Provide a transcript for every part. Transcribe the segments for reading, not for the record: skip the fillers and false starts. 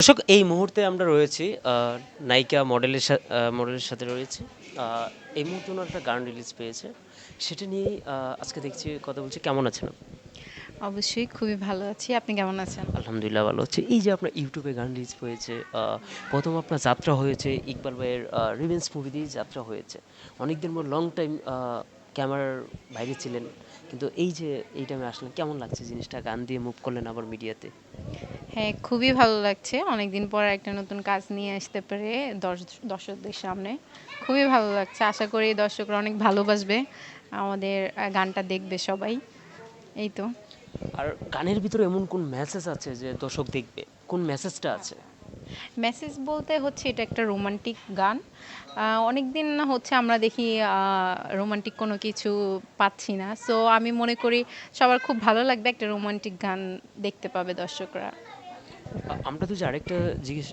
দর্শক এই মুহূর্তে আমরা রয়েছি নায়িকা মডেলের সাথে রয়েছি। এই মুহূর্তে ওনার একটা গান রিলিজ পেয়েছে। সেটা নিয়েই আজকে দেখছি কথা বলছি। কেমন আছেন আপনি? অবশ্যই খুবই ভালো আছি। আপনি কেমন আছেন? আলহামদুলিল্লাহ ভালো আছি। এই যে আপনার ইউটিউবে গান রিলিজ হয়েছে, ১ম আপনার যাত্রা হয়েছে ইকবাল ভাইয়ের 'রিভেঞ্জ' মুভি দিয়েই যাত্রা হয়েছে। অনেকদিন পর লং টাইম ক্যামেরার বাইরে ছিলেন। কিন্তু এই যে এই টাইমে আসলেন কেমন লাগছে জিনিসটা? গান দিয়ে মুভ করলেন আবার মিডিয়াতে। হ্যাঁ, খুবই ভালো লাগছে। অনেকদিন পর একটা নতুন কাজ নিয়ে আসতে পেরে দর্শকদের সামনে। খুবই ভালো লাগছে। আশা করি দর্শকরা অনেক ভালোবাসবে। আমাদের গানটা দেখবে সবাই। এই তো। আর গানের ভিতরে এমন কোন মেসেজ আছে যে দর্শক দেখবে? কোন মেসেজটা আছে? মেসেজ বলতে হচ্ছে এটা একটা রোমান্টিক গান। অনেকদিন হচ্ছে আমরা দেখি রোমান্টিক কোনো কিছু পাচ্ছি না। সো আমি মনে করি সবার খুব ভালো লাগবে একটা রোমান্টিক গান দেখতে পাবে দর্শকরা। আমরা তো যে আরেকটা জিজ্ঞেস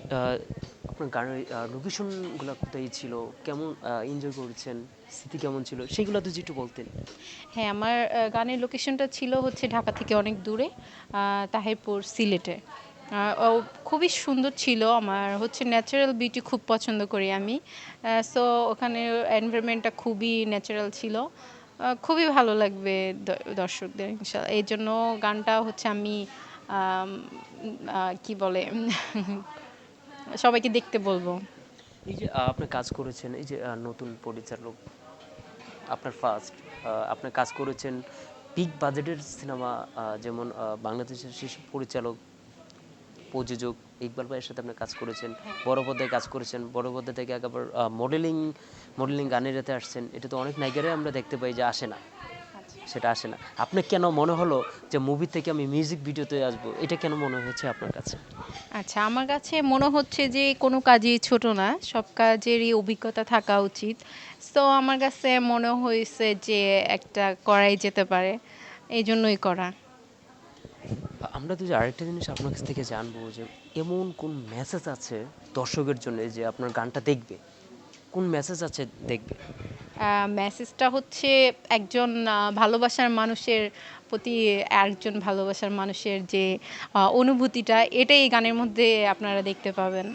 আপনার গানের লোকেশনগুলা কোথায় ছিল? কেমন এনজয় করেছেন? স্মৃতি কেমন ছিল? সেগুলো যদি একটু বলতেন। হ্যাঁ, আমার গানের লোকেশনটা ছিল হচ্ছে ঢাকা থেকে অনেক দূরে, তাহিরপুর, সিলেটে। ও খুবই সুন্দর ছিল। আমার হচ্ছে ন্যাচারাল বিউটি খুব পছন্দ করি আমি। সো ওখানের এনভায়রনমেন্টটা খুবই ন্যাচারাল ছিল। খুবই ভালো লাগবে দর্শকদের ইনশাআল্লাহ। এইজন্য গানটা হচ্ছে আমি আম কি বলে সবাইকে দেখতে বলব। এই যে আপনি কাজ করেছেন, এই যে নতুন পরিচালক আপনার ফার্স্ট আপনি কাজ করেছেন বিগ বাজেটের সিনেমা, যেমন বাংলাদেশের সেসব পরিচালক, প্রযোজক ইকবাল ভাইয়ের সাথে আপনি কাজ করেছেন। বড় পর্দায় কাজ করেছেন। বড় পর্দা থেকে একবার মডেলিং গানের এতে আসছেন। এটা তো অনেক নায়িকারাই আমরা দেখতে পাই যে আসে না। সেটা আসে না। আপনার কেন মনে হলো যে মুভি থেকে আমি মিউজিক ভিডিওতে আসবো? এটা কেন মনে হয়েছে আপনার কাছে? আচ্ছা, আমার কাছে মনে হচ্ছে যে কোনো কাজই ছোট না। সব কাজেরই অভিজ্ঞতা থাকা উচিত। সো আমার কাছে মনে হইছে যে একটা করাই যেতে পারে। এইজন্যই করা। আমরা তো যে আরেকটা জিনিস আপনার কাছ থেকে জানবো যে এমন কোন মেসেজ আছে দর্শকের জন্য যে আপনার গানটা দেখবে? কোন মেসেজ আছে দেখবে? মেসেজটা হচ্ছে একজন ভালোবাসার মানুষের প্রতি আরেকজন ভালোবাসার মানুষের যে অনুভূতিটা, এটাই এই গানের মধ্যে আপনারা দেখতে পাবেন।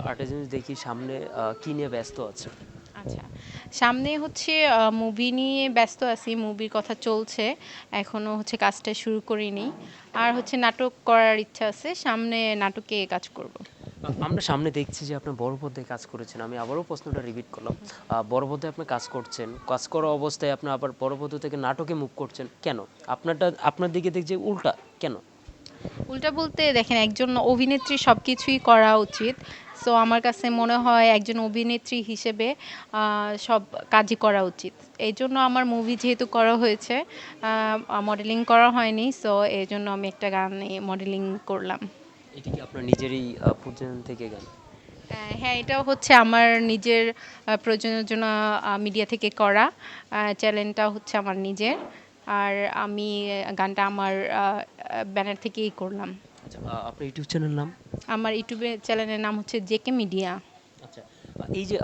আরেকটা জিনিস দেখি সামনে কি নিয়ে ব্যস্ত আছে? আচ্ছা। সামনে হচ্ছে মুভি নিয়ে ব্যস্ত আছি। মুভির কথা চলছে। এখনো হচ্ছে কাজটা শুরু করিনি। আর হচ্ছে নাটক করার ইচ্ছা আছে। সামনে নাটকে কাজ করব। আমরা সামনে দেখছি যে আপনি বড় পর্দায় কাজ করেছেন। আমি আবারও প্রশ্নটা রিপিট করলাম। বড় পর্দায় আপনি কাজ করছেন। কাজ করা অবস্থায় আপনি আবার বড় পর্দা থেকে নাটকে মুভ করছেন। কেন? আপনার দিকে দেখছি উল্টা। কেন? উল্টা বলতে দেখেন, একজন অভিনেত্রী সবকিছুই করা উচিত। সো আমার কাছে মনে হয় একজন অভিনেত্রী হিসেবে সব কাজই করা উচিত। এইজন্য আমার মুভি যেহেতু করা হয়েছে, মডেলিং করা হয়নি। সো এজন্য আমি একটা গানে মডেলিং করলাম। এটা কি আপনার নিজেরই প্রযোজন থেকে গান? হ্যাঁ, এটাও হচ্ছে আমার নিজের প্রযোজনা, মিডিয়া থেকে করা। চ্যানেলটা হচ্ছে আমার নিজের। আর আমি গানটা আমার ব্যানার থেকেই করলাম। আচ্ছা, আপনার ইউটিউব চ্যানেল নাম? আমার ইউটিউবে চ্যানেলের নাম হচ্ছে জেকে মিডিয়া। আচ্ছা। এই যে